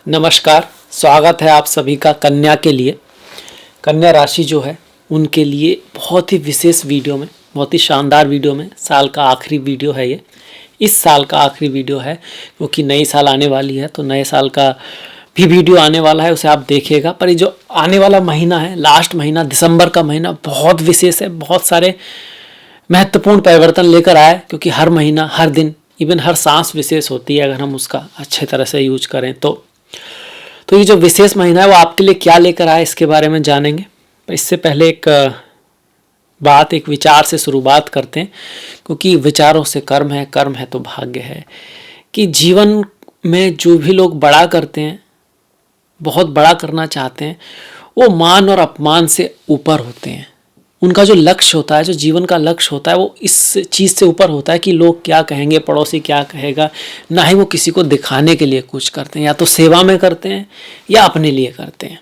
नमस्कार, स्वागत है आप सभी का कन्या के लिए। कन्या राशि जो है उनके लिए बहुत ही विशेष वीडियो में, बहुत ही शानदार वीडियो में, साल का आखिरी वीडियो है ये। इस साल का आखिरी वीडियो है क्योंकि नई साल आने वाली है, तो नए साल का भी वीडियो आने वाला है, उसे आप देखिएगा। पर ये जो आने वाला महीना है, लास्ट महीना दिसंबर का महीना बहुत विशेष है, बहुत सारे महत्वपूर्ण परिवर्तन लेकर आए, क्योंकि हर महीना, हर दिन, इवन हर सांस विशेष होती है अगर हम उसका अच्छे तरह से यूज करें तो ये जो विशेष महीना है वो आपके लिए क्या लेकर आए इसके बारे में जानेंगे। पर इससे पहले एक विचार से शुरुआत करते हैं, क्योंकि विचारों से कर्म है, कर्म है तो भाग्य है। कि जीवन में जो भी लोग बड़ा करते हैं, बहुत बड़ा करना चाहते हैं, वो मान और अपमान से ऊपर होते हैं। उनका जो लक्ष्य होता है, जो जीवन का लक्ष्य होता है, वो इस चीज़ से ऊपर होता है कि लोग क्या कहेंगे, पड़ोसी क्या कहेगा। ना ही वो किसी को दिखाने के लिए कुछ करते हैं, या तो सेवा में करते हैं या अपने लिए करते हैं।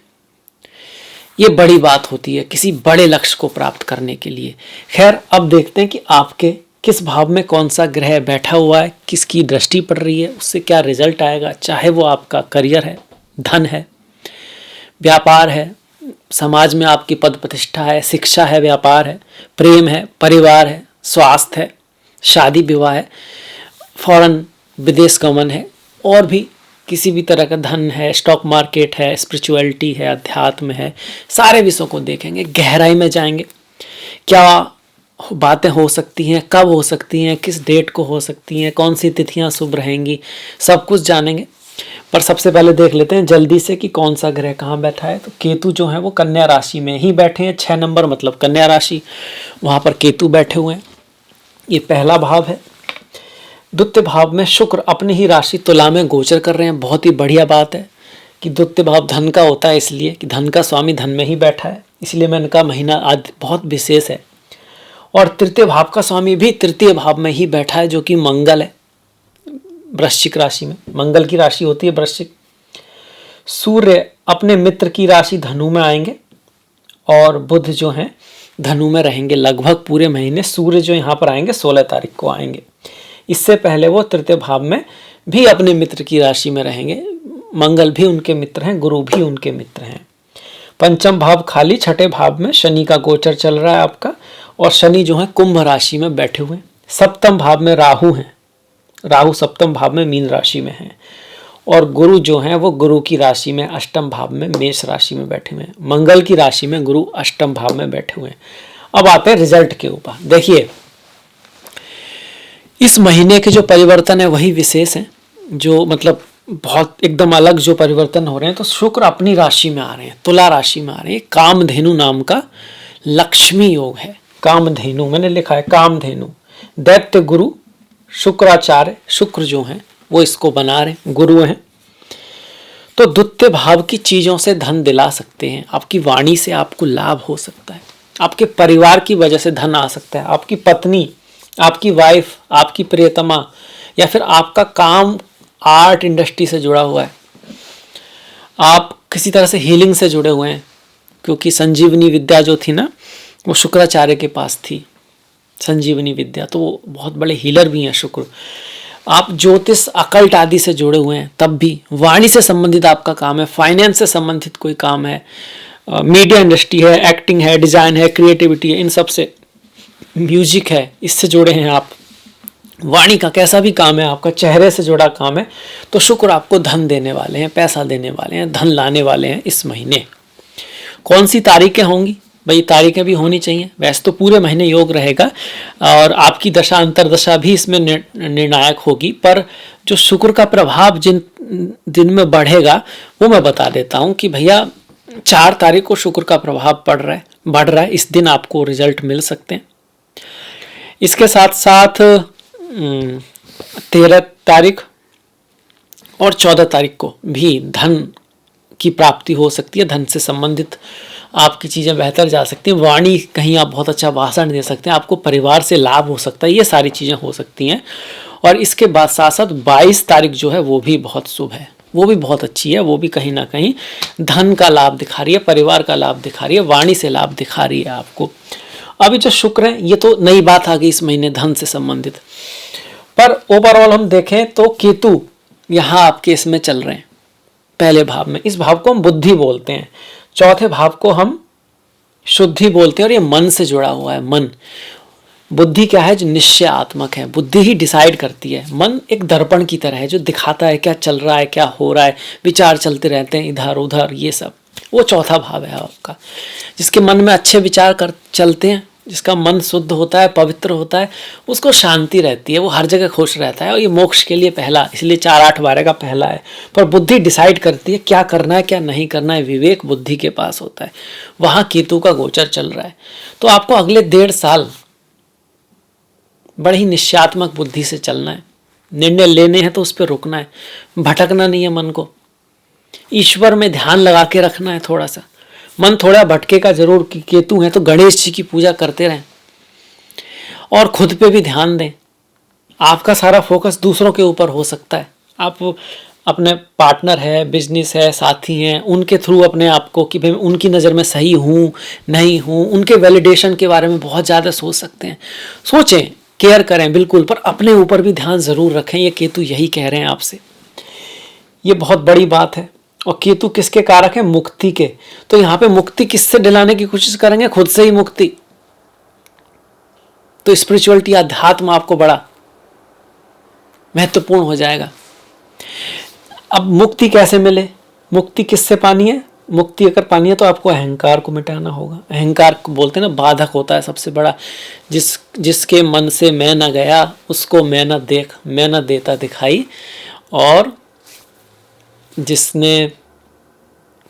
ये बड़ी बात होती है किसी बड़े लक्ष्य को प्राप्त करने के लिए। खैर, अब देखते हैं कि आपके किस भाव में कौन सा ग्रह बैठा हुआ है, किसकी दृष्टि पड़ रही है, उससे क्या रिजल्ट आएगा। चाहे वो आपका करियर है, धन है, व्यापार है, समाज में आपकी पद प्रतिष्ठा है, शिक्षा है, व्यापार है, प्रेम है, परिवार है, स्वास्थ्य है, शादी विवाह है, फॉरेन विदेश गमन है, और भी किसी भी तरह का धन है, स्टॉक मार्केट है, स्पिरिचुअलिटी है, अध्यात्म है। सारे विषयों को देखेंगे, गहराई में जाएंगे। क्या बातें हो सकती हैं, कब हो सकती हैं, किस डेट को हो सकती हैं, कौन सी तिथियां शुभ रहेंगी, सब कुछ जानेंगे। पर सबसे पहले देख लेते हैं जल्दी से कि कौन सा ग्रह कहाँ बैठा है। तो केतु जो है वो कन्या राशि में ही बैठे हैं। 6 नंबर मतलब कन्या राशि, वहाँ पर केतु बैठे हुए हैं। ये पहला भाव है। द्वितीय भाव में शुक्र अपनी ही राशि तुला में गोचर कर रहे हैं। बहुत ही बढ़िया बात है कि द्वितीय भाव धन का होता है, इसलिए कि धन का स्वामी धन में ही बैठा है, इसलिए मैंने कहा महीना आज बहुत विशेष है। और तृतीय भाव का स्वामी भी तृतीय भाव में ही बैठा है, जो कि मंगल है, वृश्चिक राशि में। मंगल की राशि होती है वृश्चिक। सूर्य अपने मित्र की राशि धनु में आएंगे, और बुध जो है धनु में रहेंगे लगभग पूरे महीने। सूर्य जो यहाँ पर आएंगे 16 तारीख को आएंगे। इससे पहले वो तृतीय भाव में भी अपने मित्र की राशि में रहेंगे। मंगल भी उनके मित्र हैं, गुरु भी उनके मित्र हैं। पंचम भाव खाली, छठे भाव में शनि का गोचर चल रहा है आपका, और शनि जो है कुंभ राशि में बैठे हुए हैं। सप्तम भाव में राहु हैं, राहु सप्तम भाव में मीन राशि में है, और गुरु जो है वो गुरु की राशि में अष्टम भाव में मेष राशि में बैठे हुए हैं। मंगल की राशि में गुरु अष्टम भाव में बैठे हुए हैं। अब आते हैं रिजल्ट के ऊपर। देखिए, इस महीने के जो परिवर्तन है वही विशेष है, जो मतलब बहुत एकदम अलग जो परिवर्तन हो रहे हैं। तो शुक्र अपनी राशि में आ रहे हैं, तुला राशि में आ रहे हैं। कामधेनु नाम का लक्ष्मी योग है। कामधेनु मैंने लिखा है, कामधेनु। दैत्य गुरु शुक्राचार्य, शुक्र जो हैं वो इसको बना रहे, गुरु हैं। तो द्वितीय भाव की चीजों से धन दिला सकते हैं। आपकी वाणी से आपको लाभ हो सकता है, आपके परिवार की वजह से धन आ सकता है। आपकी पत्नी, आपकी वाइफ, आपकी प्रियतमा, या फिर आपका काम आर्ट इंडस्ट्री से जुड़ा हुआ है, आप किसी तरह से हीलिंग से जुड़े हुए हैं, क्योंकि संजीवनी विद्या जो थी ना, वो शुक्राचार्य के पास थी, संजीवनी विद्या। तो वो बहुत बड़े हीलर भी हैं शुक्र। आप ज्योतिष, अकल्ट आदि से जुड़े हुए हैं, तब भी वाणी से संबंधित आपका काम है, फाइनेंस से संबंधित कोई काम है, मीडिया इंडस्ट्री है, एक्टिंग है, डिजाइन है, क्रिएटिविटी है, इन सब से, म्यूजिक है, इससे जुड़े हैं आप। वाणी का कैसा भी काम है आपका, चेहरे से जुड़ा काम है, तो शुक्र आपको धन देने वाले हैं, पैसा देने वाले हैं, धन लाने वाले हैं इस महीने। कौन सी तारीखें होंगी भाई? तारीखें भी होनी चाहिए। वैसे तो पूरे महीने योग रहेगा, और आपकी दशा अंतरदशा भी इसमें निर्णायक होगी, पर जो शुक्र का प्रभाव जिन दिन में बढ़ेगा वो मैं बता देता हूँ कि भैया 4 तारीख को शुक्र का प्रभाव बढ़ रहा है। इस दिन आपको रिजल्ट मिल सकते हैं। इसके साथ साथ 13 तारीख और 14 तारीख को भी धन की प्राप्ति हो सकती है। धन से संबंधित आपकी चीज़ें बेहतर जा सकती हैं। वाणी, कहीं आप बहुत अच्छा भाषण दे सकते हैं, आपको परिवार से लाभ हो सकता है। ये सारी चीज़ें हो सकती हैं। और इसके बाद साथ साथ 22 तारीख जो है वो भी बहुत शुभ है, वो भी बहुत अच्छी है। वो भी कहीं ना कहीं धन का लाभ दिखा रही है, परिवार का लाभ दिखा रही है, वाणी से लाभ दिखा रही है आपको। अभी जो शुक्र है, ये तो नई बात आ गई इस महीने धन से संबंधित। पर ओवरऑल हम देखें तो केतु यहाँ आपके इसमें चल रहे हैं, पहले भाव में। इस भाव को हम बुद्धि बोलते हैं, चौथे भाव को हम शुद्धि बोलते हैं, और ये मन से जुड़ा हुआ है। मन, बुद्धि क्या है? जो निश्चयात्मक है, बुद्धि ही डिसाइड करती है। मन एक दर्पण की तरह है जो दिखाता है क्या चल रहा है, क्या हो रहा है, विचार चलते रहते हैं इधर उधर, ये सब। वो चौथा भाव है आपका। जिसके मन में अच्छे विचार कर चलते हैं, जिसका मन शुद्ध होता है, पवित्र होता है, उसको शांति रहती है, वो हर जगह खुश रहता है। और ये मोक्ष के लिए पहला, इसलिए 4, 8, 12 का पहला है। पर बुद्धि डिसाइड करती है क्या करना है क्या नहीं करना है, विवेक बुद्धि के पास होता है। वहाँ केतु का गोचर चल रहा है। तो आपको अगले 1.5 साल बड़ी ही निश्चयात्मक बुद्धि से चलना है। निर्णय लेने हैं तो उस पर रुकना है, भटकना नहीं है मन को। ईश्वर में ध्यान लगा के रखना है। थोड़ा सा मन थोड़ा भटकेगा जरूर, कि केतु है तो गणेश जी की पूजा करते रहें और खुद पे भी ध्यान दें। आपका सारा फोकस दूसरों के ऊपर हो सकता है। आप अपने पार्टनर है, बिजनेस है, साथी हैं, उनके थ्रू अपने आप को कि भाई उनकी नज़र में सही हूँ नहीं हूँ, उनके वैलिडेशन के बारे में बहुत ज़्यादा सोच सकते हैं। सोचें, केयर करें बिल्कुल, पर अपने ऊपर भी ध्यान ज़रूर रखें। ये केतु यही कह रहे हैं आपसे, ये बहुत बड़ी बात है। और केतु किसके कारक है? मुक्ति के। तो यहाँ पे मुक्ति किससे दिलाने की कोशिश करेंगे? खुद से ही मुक्ति। तो स्पिरिचुअलिटी, अध्यात्म आपको बड़ा महत्वपूर्ण हो जाएगा। अब मुक्ति कैसे मिले? मुक्ति किससे पानी है? मुक्ति अगर पानी है तो आपको अहंकार को मिटाना होगा। अहंकार को बोलते हैं ना, बाधक होता है सबसे बड़ा। जिसके मन से मैं न गया उसको मैं न देख, मैं न देता दिखाई। और जिसने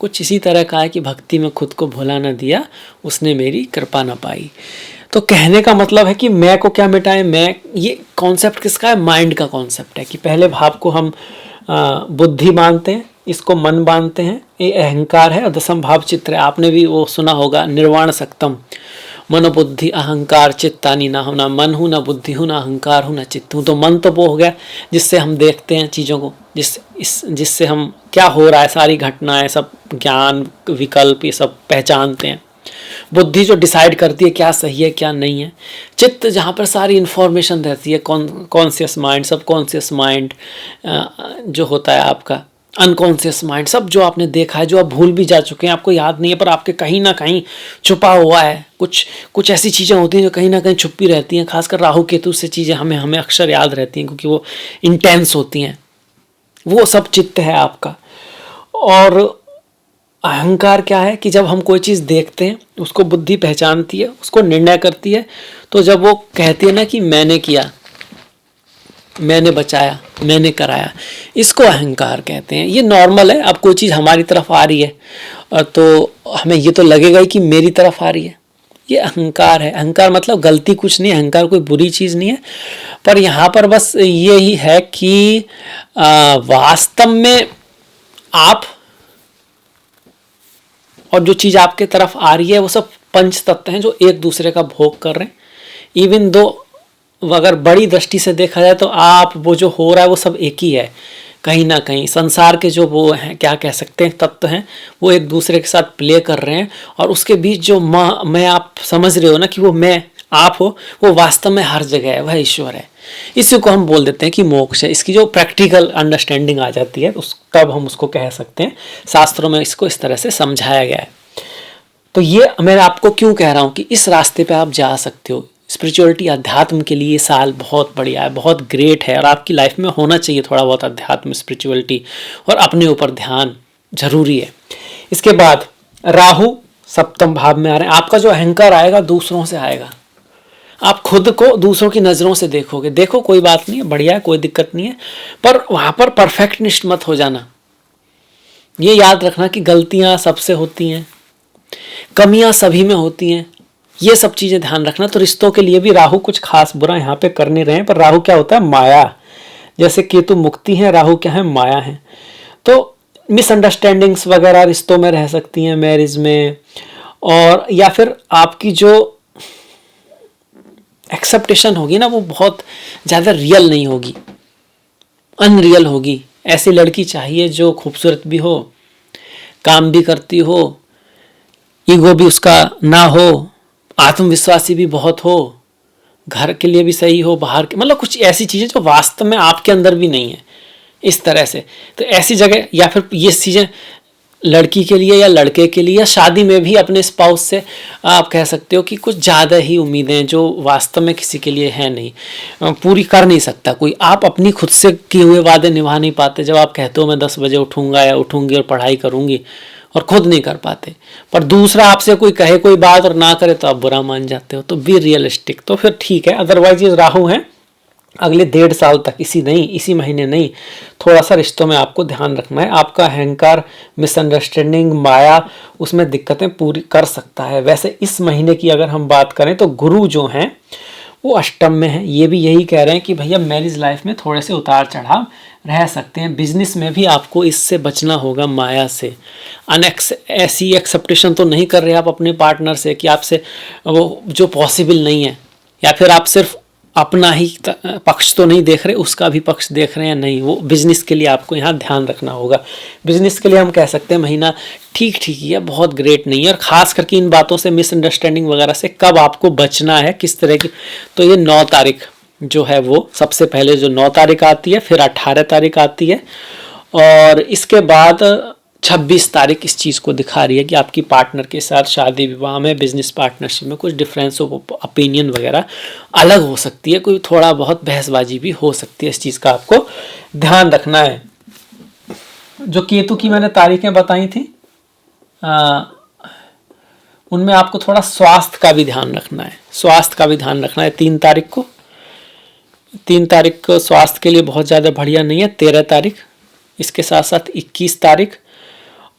कुछ इसी तरह कहा है कि भक्ति में खुद को भुला न दिया उसने मेरी कृपा न पाई। तो कहने का मतलब है कि मैं को क्या मिटाएं? मैं, ये कॉन्सेप्ट किसका है? माइंड का कॉन्सेप्ट है। कि पहले भाव को हम बुद्धि मानते हैं, इसको मन मानते हैं, ये अहंकार है। और 10वां भाव चित्त है। आपने भी वो सुना होगा, निर्वाण सक्तम, मन बुद्धि अहंकार चित्तानी ना हो, ना मन हूँ ना बुद्धि हूँ ना अहंकार हूँ ना चित्त हूँ। तो मन तो वो हो गया जिससे हम देखते हैं चीज़ों को, जिससे हम क्या हो रहा है, सारी घटनाएं, सब ज्ञान विकल्प ये सब पहचानते हैं। बुद्धि जो डिसाइड करती है क्या सही है क्या नहीं है। चित्त जहाँ पर सारी इन्फॉर्मेशन रहती है, कॉन्शियस माइंड, सब कॉन्शियस माइंड जो होता है आपका, अनकॉन्शियस माइंड, सब जो आपने देखा है, जो आप भूल भी जा चुके हैं, आपको याद नहीं है, पर आपके कहीं ना कहीं छुपा हुआ है। कुछ ऐसी चीज़ें होती हैं जो कहीं ना कहीं छुपी रहती हैं। खासकर राहु केतु से चीज़ें हमें अक्सर याद रहती हैं, क्योंकि वो इंटेंस होती हैं। वो सब चित्त है आपका। और अहंकार क्या है? कि जब हम कोई चीज़ देखते हैं उसको बुद्धि पहचानती है, उसको निर्णय करती है। तो जब वो कहती है ना कि मैंने किया, मैंने बचाया, मैंने कराया, इसको अहंकार कहते हैं। ये नॉर्मल है। अब कोई चीज़ हमारी तरफ आ रही है तो हमें ये तो लगेगा ही कि मेरी तरफ आ रही है। ये अहंकार है। अहंकार मतलब गलती कुछ नहीं, अहंकार कोई बुरी चीज़ नहीं है। पर यहाँ पर बस ये ही है कि वास्तव में आप और जो चीज़ आपके तरफ आ रही है वो सब पंच तत्व हैं जो एक दूसरे का भोग कर रहे हैं। इवन दो अगर बड़ी दृष्टि से देखा जाए तो आप वो जो हो रहा है वो सब एक ही है। कहीं ना कहीं संसार के जो वो हैं, क्या कह सकते हैं, तत्व हैं, वो एक दूसरे के साथ प्ले कर रहे हैं। और उसके बीच जो मैं आप समझ रहे हो ना कि वो मैं आप हो, वो वास्तव में हर जगह है, वह ईश्वर है। इसी को हम बोल देते हैं कि मोक्ष है। इसकी जो प्रैक्टिकल अंडरस्टैंडिंग आ जाती है तब हम उसको कह सकते हैं। शास्त्रों में इसको इस तरह से समझाया गया है। तो ये मैं आपको क्यों कह रहा हूँ कि इस रास्ते पे आप जा सकते हो। स्पिरिचुअलिटी, अध्यात्म के लिए साल बहुत बढ़िया है, बहुत ग्रेट है। और आपकी लाइफ में होना चाहिए थोड़ा बहुत अध्यात्म, स्पिरिचुअलिटी, और अपने ऊपर ध्यान जरूरी है। इसके बाद राहु 7वें भाव में आ रहे हैं। आपका जो अहंकार आएगा दूसरों से आएगा। आप खुद को दूसरों की नज़रों से देखोगे। देखो कोई बात नहीं है, बढ़िया है, कोई दिक्कत नहीं है, पर वहाँ पर परफेक्टनिस्ट मत हो जाना। ये याद रखना कि गलतियाँ सबसे होती हैं, कमियाँ सभी में होती हैं। ये सब चीज़ें ध्यान रखना। तो रिश्तों के लिए भी राहु कुछ खास बुरा यहाँ पे कर नहीं रहे हैं। पर राहु क्या होता है? माया। जैसे केतु मुक्ति है, राहु क्या है? माया है। तो मिसअंडरस्टैंडिंग्स वगैरह रिश्तों में रह सकती हैं, मैरिज में, और या फिर आपकी जो एक्सेप्टेशन होगी ना वो बहुत ज़्यादा रियल नहीं होगी, अनरियल होगी। ऐसी लड़की चाहिए जो खूबसूरत भी हो, काम भी करती हो, ईगो भी उसका ना हो, आत्मविश्वासी भी बहुत हो, घर के लिए भी सही हो, बाहर के, मतलब कुछ ऐसी चीज़ें जो वास्तव में आपके अंदर भी नहीं है। इस तरह से। तो ऐसी जगह, या फिर ये चीज़ें लड़की के लिए या लड़के के लिए, या शादी में भी अपने स्पाउस से आप कह सकते हो कि कुछ ज़्यादा ही उम्मीदें जो वास्तव में किसी के लिए है नहीं, पूरी कर नहीं सकता कोई। आप अपनी खुद से किए हुए वादे निभा नहीं पाते। जब आप कहते हो मैं 10 बजे उठूंगा या उठूंगी और पढ़ाई करूंगी, और खुद नहीं कर पाते, पर दूसरा आपसे कोई कहे कोई बात और ना करे तो आप बुरा मान जाते हो। तो बी रियलिस्टिक, तो फिर ठीक है। अदरवाइज ये राहु है अगले 1.5 साल तक, इसी महीने नहीं, थोड़ा सा रिश्तों में आपको ध्यान रखना है। आपका अहंकार, मिसअंडरस्टैंडिंग, माया, उसमें दिक्कतें पूरी कर सकता है। वैसे इस महीने की अगर हम बात करें तो गुरु जो हैं वो अष्टम में है। ये भी यही कह रहे हैं कि भैया मैरिज लाइफ में थोड़े से उतार चढ़ाव रह सकते हैं। बिजनेस में भी आपको इससे बचना होगा, माया से। ऐसी एक्सेप्टेशन तो नहीं कर रहे आप अपने पार्टनर से कि आपसे वो जो पॉसिबल नहीं है, या फिर आप सिर्फ अपना ही पक्ष तो नहीं देख रहे, उसका भी पक्ष देख रहे हैं, नहीं। वो बिजनेस के लिए आपको यहाँ ध्यान रखना होगा। बिजनेस के लिए हम कह सकते हैं महीना ठीक ठीक ही है, बहुत ग्रेट नहीं है। और खास करके इन बातों से, मिसअंडरस्टैंडिंग वगैरह से कब आपको बचना है, किस तरह की, तो ये 9 तारीख जो है वो सबसे पहले जो 9 तारीख आती है, फिर 18 तारीख आती है, और इसके बाद 26 तारीख इस चीज़ को दिखा रही है कि आपकी पार्टनर के साथ शादी विवाह में, बिजनेस पार्टनरशिप में कुछ डिफरेंस ऑफ ओपिनियन वगैरह अलग हो सकती है, कोई थोड़ा बहुत बहसबाजी भी हो सकती है। इस चीज़ का आपको ध्यान रखना है। जो केतु की मैंने तारीखें बताई थी, उनमें आपको थोड़ा स्वास्थ्य का भी ध्यान रखना है। 3 तारीख को, 3 तारीख को स्वास्थ्य के लिए बहुत ज़्यादा बढ़िया नहीं है। 13 तारीख, इसके साथ साथ 21 तारीख,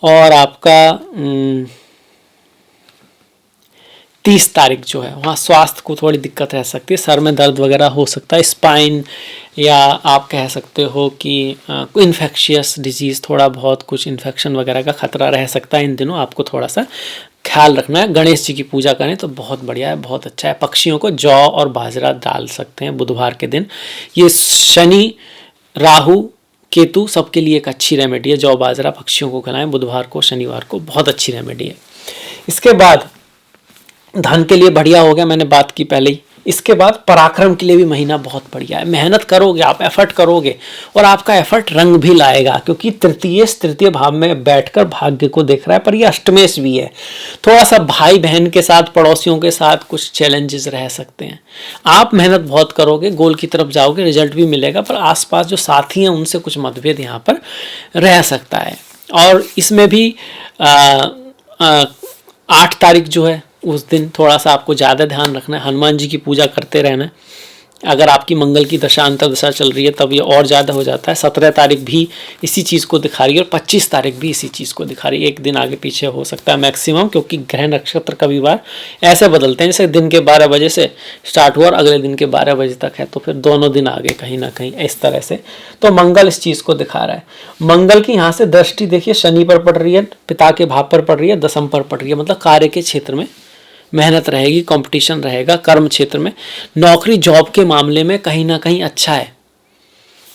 और आपका 30 तारीख जो है वहाँ स्वास्थ्य को थोड़ी दिक्कत रह सकती है। सर में दर्द वगैरह हो सकता है, स्पाइन, या आप कह सकते हो कि इन्फेक्शियस डिजीज़, थोड़ा बहुत कुछ इन्फेक्शन वगैरह का खतरा रह सकता है। इन दिनों आपको थोड़ा सा ख्याल रखना है। गणेश जी की पूजा करें तो बहुत बढ़िया है, बहुत अच्छा है। पक्षियों को जौ और बाजरा डाल सकते हैं बुधवार के दिन। ये शनि, राहु, केतु सबके लिए एक अच्छी रेमेडी है। जौ बाजरा पक्षियों को खिलाएं बुधवार को, शनिवार को, बहुत अच्छी रेमेडी है। इसके बाद धन के लिए बढ़िया हो गया, मैंने बात की पहले ही। इसके बाद पराक्रम के लिए भी महीना बहुत बढ़िया है। मेहनत करोगे आप, एफर्ट करोगे, और आपका एफर्ट रंग भी लाएगा, क्योंकि तृतीय भाव में बैठकर भाग्य को देख रहा है। पर ये अष्टमेश भी है। थोड़ा सा भाई बहन के साथ, पड़ोसियों के साथ कुछ चैलेंजेस रह सकते हैं। आप मेहनत बहुत करोगे, गोल की तरफ जाओगे, रिजल्ट भी मिलेगा, पर आसपास जो साथी हैं उनसे कुछ मतभेद यहाँ पर रह सकता है। और इसमें भी 8 तारीख जो है उस दिन थोड़ा सा आपको ज़्यादा ध्यान रखना है। हनुमान जी की पूजा करते रहना है। अगर आपकी मंगल की दशा अंतर दशा चल रही है तब ये और ज़्यादा हो जाता है। 17 तारीख भी इसी चीज़ को दिखा रही है, और 25 तारीख भी इसी चीज़ को दिखा रही है। एक दिन आगे पीछे हो सकता है मैक्सिमम, क्योंकि ग्रह नक्षत्र कभी-बार ऐसे बदलते हैं, जैसे दिन के 12 बजे से स्टार्ट हुआ और अगले दिन के 12 बजे तक है, तो फिर दोनों दिन आगे कहीं ना कहीं इस तरह से। तो मंगल इस चीज़ को दिखा रहा है। मंगल की यहाँ से दृष्टि देखिए शनि पर पड़ रही है, पिता के भाव पर पड़ रही है, दसम पर पड़ रही है। मतलब कार्य के क्षेत्र में मेहनत रहेगी, कंपटीशन रहेगा। कर्म क्षेत्र में, नौकरी जॉब के मामले में कहीं ना कहीं अच्छा है,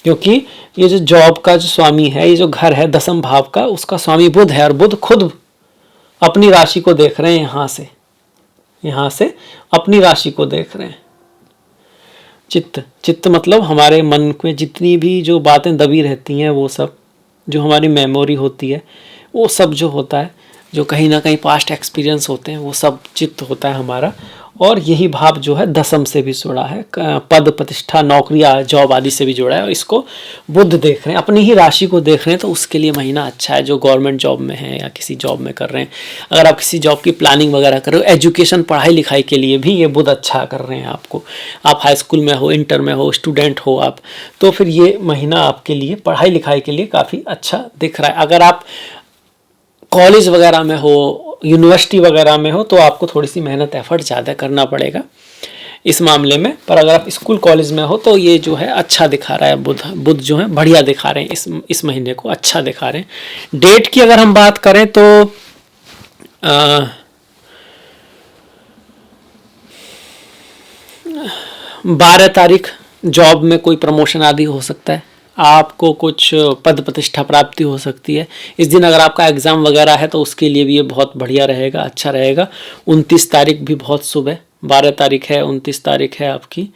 क्योंकि ये जो जॉब का जो स्वामी है, ये जो घर है दसम भाव का, उसका स्वामी बुध है, और बुध खुद अपनी राशि को देख रहे हैं। यहाँ से अपनी राशि को देख रहे हैं। चित्त मतलब हमारे मन में जितनी भी जो बातें दबी रहती हैं, वो सब जो हमारी मेमोरी होती है, वो सब जो होता है, जो कहीं ना कहीं पास्ट एक्सपीरियंस होते हैं, वो सब चित्त होता है हमारा। और यही भाव जो है दसम से भी जुड़ा है, पद प्रतिष्ठा, नौकरी, जॉब आदि से भी जुड़ा है। और इसको बुध देख रहे हैं, अपनी ही राशि को देख रहे हैं, तो उसके लिए महीना अच्छा है। जो गवर्नमेंट जॉब में है या किसी जॉब में कर रहे हैं, अगर आप किसी जॉब की प्लानिंग वगैरह कर रहे हो, एजुकेशन पढ़ाई लिखाई के लिए भी ये बुध अच्छा कर रहे हैं आपको। आप हाई स्कूल में हो, इंटर में हो, स्टूडेंट हो आप, तो फिर ये महीना आपके लिए पढ़ाई लिखाई के लिए काफ़ी अच्छा दिख रहा है। अगर आप कॉलेज वगैरह में हो, यूनिवर्सिटी वगैरह में हो, तो आपको थोड़ी सी मेहनत एफर्ट ज़्यादा करना पड़ेगा इस मामले में। पर अगर आप स्कूल कॉलेज में हो तो ये जो है अच्छा दिखा रहा है। बुध जो है बढ़िया दिखा रहे हैं, इस महीने को अच्छा दिखा रहे हैं। डेट की अगर हम बात करें तो 12 तारीख जॉब में कोई प्रमोशन आदि हो सकता है, आपको कुछ पद प्रतिष्ठा प्राप्ति हो सकती है। इस दिन अगर आपका एग्ज़ाम वगैरह है तो उसके लिए भी ये बहुत बढ़िया रहेगा, अच्छा रहेगा। 29 तारीख भी बहुत शुभ है। 12 तारीख है, 29 तारीख है आपकी,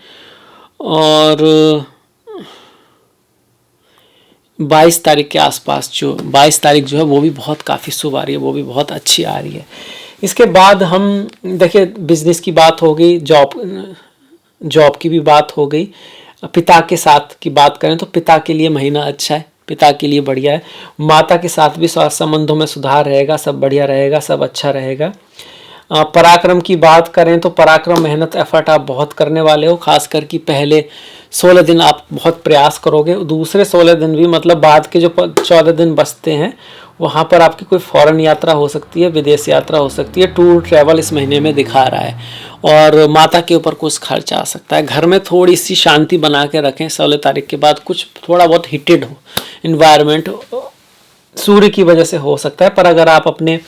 और 22 तारीख के आसपास, जो 22 तारीख जो है वो भी बहुत काफ़ी शुभ आ रही है, वो भी बहुत अच्छी आ रही है। इसके बाद हम देखिए बिजनेस की बात हो गई, जॉब की भी बात हो गई। पिता के साथ की बात करें तो पिता के लिए महीना अच्छा है, पिता के लिए बढ़िया है। माता के साथ भी स्वास्थ्य संबंधों में सुधार रहेगा, सब बढ़िया रहेगा, सब अच्छा रहेगा। पराक्रम की बात करें तो पराक्रम, मेहनत, एफर्ट आप बहुत करने वाले हो। खासकर कि पहले 16 दिन आप बहुत प्रयास करोगे, दूसरे 16 दिन भी, मतलब बाद के जो 14 दिन बचते हैं वहाँ पर आपकी कोई फॉरेन यात्रा हो सकती है, विदेश यात्रा हो सकती है, टूर ट्रैवल इस महीने में दिखा रहा है। और माता के ऊपर कुछ खर्च आ सकता है। घर में थोड़ी सी शांति बना के रखें। 16 तारीख के बाद कुछ थोड़ा बहुत हीटेड हो इन्वायरमेंट, सूर्य की वजह से हो सकता है, पर अगर आप अपने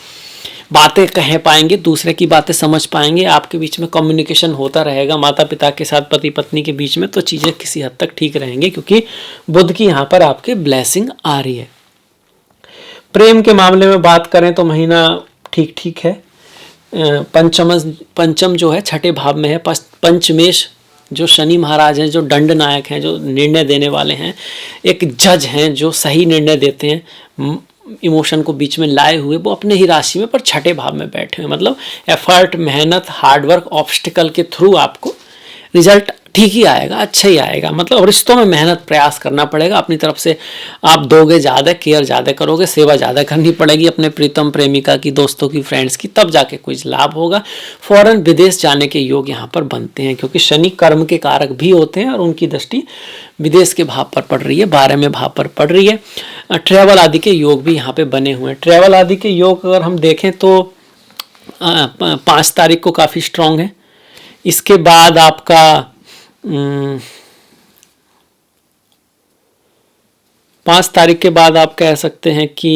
बातें कह पाएंगे, दूसरे की बातें समझ पाएंगे, आपके बीच में कम्युनिकेशन होता रहेगा, माता पिता के साथ, पति पत्नी के बीच में, तो चीज़ें किसी हद तक ठीक रहेंगी, क्योंकि बुध की यहाँ पर आपके ब्लेसिंग आ रही है। प्रेम के मामले में बात करें तो महीना ठीक ठीक है। पंचम जो है छठे भाव में है। पंचमेश जो शनि महाराज हैं, जो दंड नायक हैं, जो निर्णय देने वाले हैं, एक जज हैं जो सही निर्णय देते हैं, इमोशन को बीच में लाए हुए, वो अपने ही राशि में पर छठे भाव में बैठे हुए। मतलब एफर्ट, मेहनत, हार्डवर्क, ऑब्स्टिकल के थ्रू आपको रिजल्ट ठीक ही आएगा, अच्छा ही आएगा। मतलब रिश्तों में मेहनत, प्रयास करना पड़ेगा अपनी तरफ से। आप दोगे ज़्यादा, केयर ज़्यादा करोगे, सेवा ज़्यादा करनी पड़ेगी अपने प्रीतम प्रेमिका की, दोस्तों की, फ्रेंड्स की, तब जाके कुछ लाभ होगा। फौरन विदेश जाने के योग यहाँ पर बनते हैं, क्योंकि शनि कर्म के कारक भी होते हैं और उनकी दृष्टि विदेश के भाव पर पड़ रही है, 12वें भाव पर पड़ रही है। ट्रैवल आदि के योग भी यहाँ पे बने हुए हैं। ट्रैवल आदि के योग अगर हम देखें तो 5 तारीख को काफ़ी स्ट्रांग है। इसके बाद आपका 5 तारीख के बाद आप कह सकते हैं कि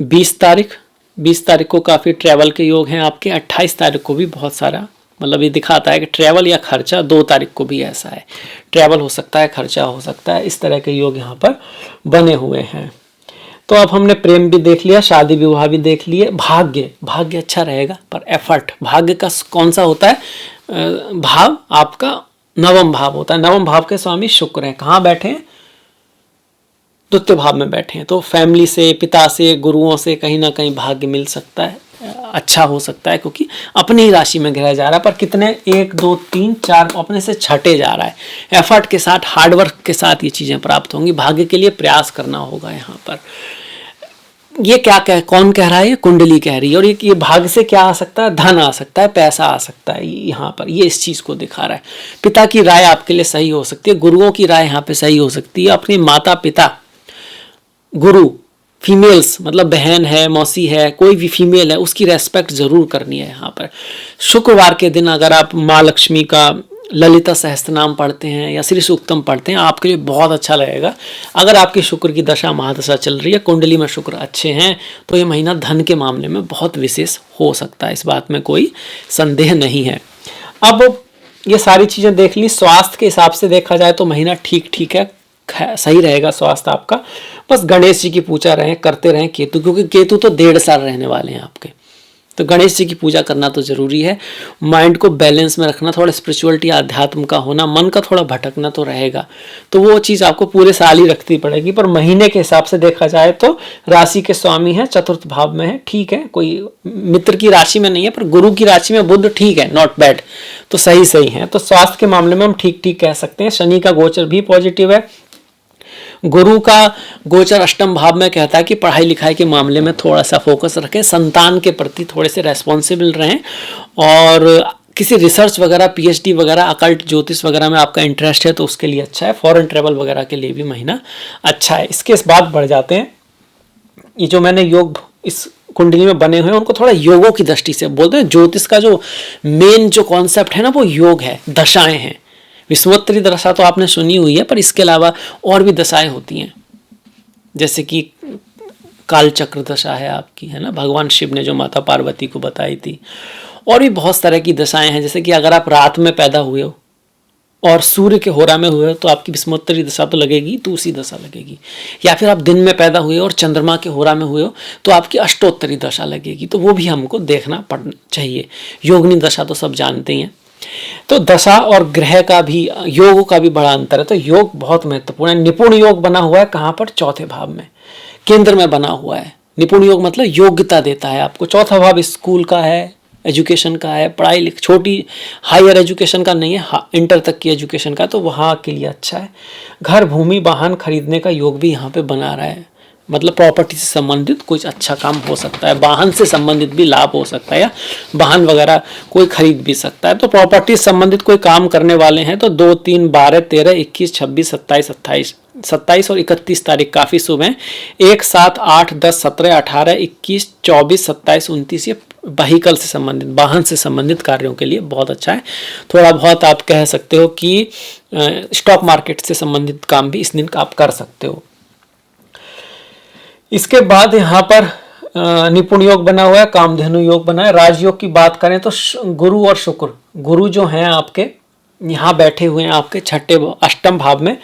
20 तारीख को काफ़ी ट्रैवल के योग हैं आपके। 28 तारीख को भी बहुत सारा, मतलब ये दिखाता है कि ट्रैवल या खर्चा। 2 तारीख को भी ऐसा है, ट्रैवल हो सकता है, खर्चा हो सकता है, इस तरह के योग यहाँ पर बने हुए हैं। तो अब हमने प्रेम भी देख लिया, शादी विवाह भी देख लिए। भाग्य अच्छा रहेगा, पर एफर्ट, भाग्य का कौन सा होता है भाव? आपका 9वां भाव होता है। 9वां भाव के स्वामी शुक्र हैं। कहाँ बैठे हैं? द्वितीय भाव में बैठे हैं। तो फैमिली से, पिता से, गुरुओं से कहीं ना कहीं भाग्य मिल सकता है, अच्छा हो सकता है, क्योंकि अपनी ही राशि में गिराया जा रहा है। पर कितने? 1 2 3 4 अपने से छटे जा रहा है। एफर्ट के साथ, हार्डवर्क के साथ ये चीज़ें प्राप्त होंगी। भाग्य के लिए प्रयास करना होगा यहाँ पर। ये क्या कौन कह रहा है? ये कुंडली कह रही है। और ये भाग्य से क्या आ सकता है? धन आ सकता है, पैसा आ सकता है। यहाँ पर ये इस चीज़ को दिखा रहा है। पिता की राय आपके लिए सही हो सकती है, गुरुओं की राय यहाँ पे सही हो सकती है। अपने माता पिता, गुरु, फीमेल्स, मतलब बहन है, मौसी है, कोई भी फीमेल है, उसकी रेस्पेक्ट जरूर करनी है यहाँ पर। शुक्रवार के दिन अगर आप माँ लक्ष्मी का ललिता सहस्त्रनाम पढ़ते हैं या श्री सूक्तम पढ़ते हैं, आपके लिए बहुत अच्छा लगेगा। अगर आपकी शुक्र की दशा महादशा चल रही है, कुंडली में शुक्र अच्छे हैं, तो ये महीना धन के मामले में बहुत विशेष हो सकता है, इस बात में कोई संदेह नहीं है। अब ये सारी चीज़ें देख ली। स्वास्थ्य के हिसाब से देखा जाए तो महीना ठीक है, सही रहेगा स्वास्थ्य आपका। बस गणेश जी की पूजा करते रहें। केतु, क्योंकि केतु तो 1.5 साल रहने वाले हैं आपके, तो गणेश जी की पूजा करना तो जरूरी है। माइंड को बैलेंस में रखना, थोड़ा स्पिरिचुअलिटी, आध्यात्म का होना, मन का थोड़ा भटकना तो रहेगा, तो वो चीज़ आपको पूरे साल ही रखती पड़ेगी। पर महीने के हिसाब से देखा जाए तो राशि के स्वामी है, चतुर्थ भाव में है, ठीक है। कोई मित्र की राशि में नहीं है, पर गुरु की राशि में बुध ठीक है, नॉट बैड, तो सही है। तो स्वास्थ्य के मामले में हम ठीक कह सकते हैं। शनि का गोचर भी पॉजिटिव है। गुरु का गोचर अष्टम भाव में कहता है कि पढ़ाई लिखाई के मामले में थोड़ा सा फोकस रखें, संतान के प्रति थोड़े से रेस्पॉन्सिबल रहें, और किसी रिसर्च वगैरह, पीएचडी वगैरह, अकल्ट ज्योतिष वगैरह में आपका इंटरेस्ट है तो उसके लिए अच्छा है। फॉरेन ट्रेवल वगैरह के लिए भी महीना अच्छा है। इसके बाद बढ़ जाते हैं। ये जो मैंने योग इस कुंडली में बने हुए हैं, उनको थोड़ा योगों की दृष्टि से बोलते हैं। ज्योतिष का जो मेन जो कॉन्सेप्ट है ना, वो योग है, दशाएं हैं। विषुवत्तरी दशा तो आपने सुनी हुई है, पर इसके अलावा और भी दशाएं होती हैं, जैसे कि काल चक्र दशा है आपकी, है ना, भगवान शिव ने जो माता पार्वती को बताई थी। और भी बहुत तरह की दशाएं हैं, जैसे कि अगर आप रात में पैदा हुए हो और सूर्य के होरा में हुए हो तो आपकी विषुवत्तरी दशा तो लगेगी, दूसरी दशा लगेगी। या फिर आप दिन में पैदा हुए और चंद्रमा के होरा में हुए हो तो आपकी अष्टोत्तरी दशा लगेगी, तो वो भी हमको देखना चाहिए। योगिनी दशा तो सब जानते ही हैं, तो दशा और ग्रह का भी, योग का भी बड़ा अंतर है। तो योग बहुत महत्वपूर्ण है। निपुण योग बना हुआ है कहाँ पर? चौथे भाव में, केंद्र में बना हुआ है। निपुण योग मतलब योग्यता देता है आपको। चौथा भाव स्कूल का है, एजुकेशन का है, पढ़ाई लिख, छोटी हायर एजुकेशन का नहीं है, इंटर तक की एजुकेशन का, तो वहाँ के लिए अच्छा है। घर, भूमि, वाहन खरीदने का योग भी यहाँ पे बना रहा है, मतलब प्रॉपर्टी से संबंधित कुछ अच्छा काम हो सकता है, वाहन से संबंधित भी लाभ हो सकता है, या वाहन वगैरह कोई खरीद भी सकता है। तो प्रॉपर्टी से संबंधित कोई काम करने वाले हैं तो 2, 3, 12, 13, 21, 26, 27, 28, 27 और 31 तारीख काफ़ी शुभ हैं। 1, 7, 8, 10, 17, 18, 21, 24, 27, 29 ये व्हीकल से संबंधित, वाहन से संबंधित कार्यों के लिए बहुत अच्छा है। थोड़ा बहुत आप कह सकते हो कि स्टॉक मार्केट से संबंधित काम भी इस दिन का आप कर सकते हो। इसके बाद यहाँ पर निपुण योग बना हुआ है, कामधेनु योग बना है। राजयोग की बात करें तो गुरु और शुक्र, गुरु जो हैं आपके यहाँ बैठे हुए हैं आपके छठे अष्टम भाव में,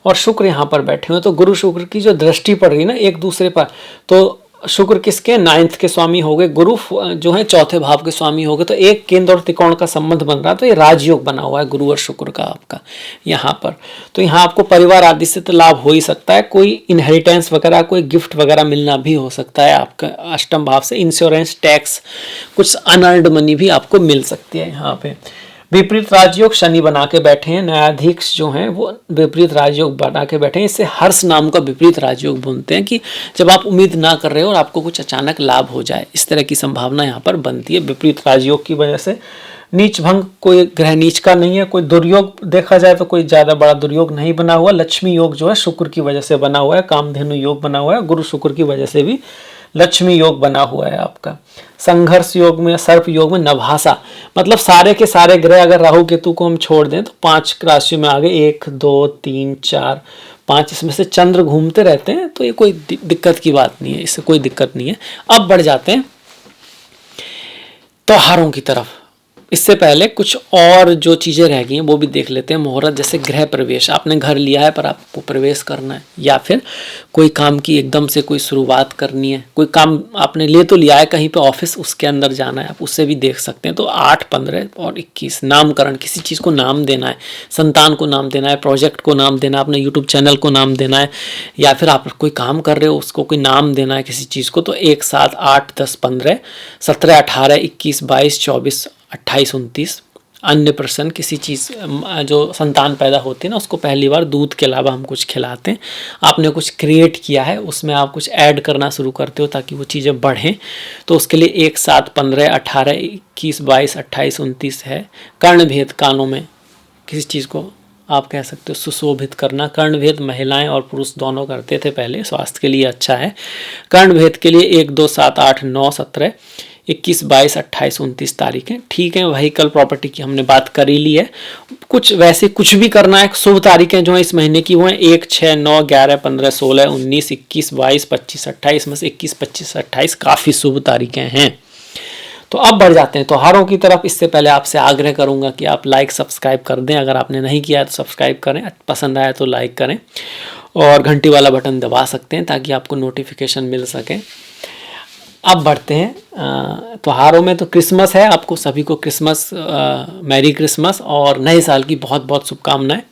और शुक्र यहाँ पर बैठे हुए हैं। तो गुरु शुक्र की जो दृष्टि पड़ रही है ना एक दूसरे पर, तो शुक्र किसके? 9th के स्वामी हो गए, गुरु जो है चौथे भाव के स्वामी हो गए। तो एक केंद्र और त्रिकोण का संबंध बन रहा है। तो ये राजयोग बना हुआ है गुरु और शुक्र का आपका यहाँ पर। तो यहाँ आपको परिवार आदि से तो लाभ हो ही सकता है, कोई इनहेरिटेंस वगैरह, कोई गिफ्ट वगैरह मिलना भी हो सकता है आपका अष्टम भाव से। इंश्योरेंस, टैक्स, कुछ अनअर्न्ड मनी भी आपको मिल सकती है यहाँ पे। विपरीत राजयोग शनि बना के बैठे हैं, न्यायाधीश जो हैं वो विपरीत राजयोग बना के बैठे हैं। इससे हर्ष नाम का विपरीत राजयोग बोलते हैं कि जब आप उम्मीद ना कर रहे हो और आपको कुछ अचानक लाभ हो जाए, इस तरह की संभावना यहाँ पर बनती है विपरीत राजयोग की वजह से। नीच भंग, कोई ग्रह नीच का नहीं है। कोई दुर्योग देखा जाए तो कोई ज़्यादा बड़ा दुर्योग नहीं बना हुआ। लक्ष्मी योग जो है शुक्र की वजह से बना हुआ है, कामधेनु योग बना हुआ है, गुरु शुक्र की वजह से भी लक्ष्मी योग बना हुआ है आपका। संघर्ष योग में, सर्प योग में नभासा, मतलब सारे के सारे ग्रह अगर राहु केतु को हम छोड़ दें तो 5 राशियों में आ गए, 1, 2, 3, 4, 5, इसमें से चंद्र घूमते रहते हैं। तो ये कोई दिक्कत की बात नहीं है, इससे कोई दिक्कत नहीं है। अब बढ़ जाते हैं त्योहारों की तरफ। इससे पहले कुछ और जो चीज़ें रह गई हैं वो भी देख लेते हैं। मुहूर्त, जैसे गृह प्रवेश, आपने घर लिया है पर आपको प्रवेश करना है, या फिर कोई काम की एकदम से कोई शुरुआत करनी है, कोई काम आपने ले तो लिया है कहीं पे ऑफिस, उसके अंदर जाना है, आप उससे भी देख सकते हैं। तो 8, 15 और 21 नामकरण, किसी चीज़ को नाम देना है, संतान को नाम देना है, प्रोजेक्ट को नाम देना है, अपने यूट्यूब चैनल को नाम देना है, या फिर आप कोई काम कर रहे हो उसको कोई नाम देना है किसी चीज़ को। तो 1, 7, 8, 10, 15, 17, 18, 21, 22, 24, 28, 29 अन्य प्रश्न, किसी चीज़ जो संतान पैदा होती है ना उसको पहली बार दूध के अलावा हम कुछ खिलाते हैं। आपने कुछ क्रिएट किया है उसमें आप कुछ ऐड करना शुरू करते हो ताकि वो चीज़ें बढ़ें। तो उसके लिए 1, 7, 15, 18, 21, 22, 28, 29 है। कर्णभेद, कानों में किसी चीज़ को आप कह सकते हो सुशोभित करना। कर्णभेद महिलाएं और पुरुष दोनों करते थे पहले, स्वास्थ्य के लिए अच्छा है। कर्णभेद के लिए 1, 2, 7, 8, 9, 17, 21, 22, 28, 29 तारीखें ठीक है। व्हीकल प्रॉपर्टी की हमने बात कर ही ली है। कुछ वैसे कुछ भी करना है, शुभ तारीखें जो है इस महीने की वो हैं 1, 6, 9, 11, 15, 16, 19, 21, 22, 25, 28 में से 21, 25, 28 काफ़ी शुभ तारीखें हैं। तो अब बढ़ जाते हैं त्योहारों की तरफ। इससे पहले आपसे आग्रह करूंगा कि आप लाइक सब्सक्राइब कर दें, अगर आपने नहीं किया है तो सब्सक्राइब करें, पसंद आया तो लाइक करें, और घंटी वाला बटन दबा सकते हैं ताकि आपको नोटिफिकेशन मिल सके। अब बढ़ते हैं त्योहारों में। तो क्रिसमस है, आपको सभी को क्रिसमस, मैरी क्रिसमस और नए साल की बहुत बहुत शुभकामनाएं।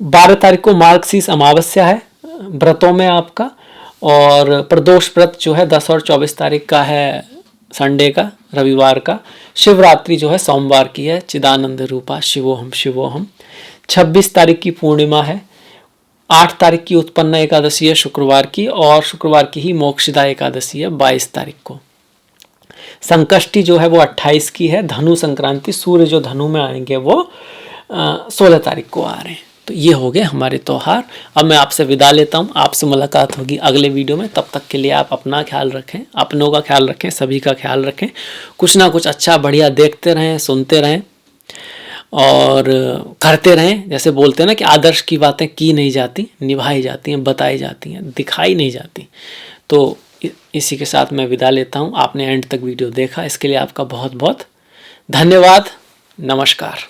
12 तारीख को मार्गशीर्ष अमावस्या है व्रतों में आपका, और प्रदोष व्रत जो है 10 और 24 तारीख का है, संडे का, रविवार का। शिवरात्रि जो है सोमवार की है, चिदानंद रूपा शिवोहम शिवोहम। 26 तारीख की पूर्णिमा है। 8 तारीख की उत्पन्न एकादशी है शुक्रवार की, और शुक्रवार की ही मोक्षदा एकादशी है 22 तारीख को। संकष्टी जो है वो 28 की है। धनु संक्रांति, सूर्य जो धनु में आएंगे वो 16 तारीख को आ रहे हैं। तो ये हो गए हमारे त्योहार। अब मैं आपसे विदा लेता हूँ, आपसे मुलाकात होगी अगले वीडियो में। तब तक के लिए आप अपना ख्याल रखें, अपनों का ख्याल रखें, सभी का ख्याल रखें। कुछ ना कुछ अच्छा बढ़िया देखते रहें, सुनते रहें और करते रहें। जैसे बोलते हैं ना कि आदर्श की बातें की नहीं जाती, निभाई जाती हैं, बताई जाती हैं, दिखाई नहीं जाती। तो इसी के साथ मैं विदा लेता हूँ। आपने एंड तक वीडियो देखा, इसके लिए आपका बहुत बहुत धन्यवाद। नमस्कार।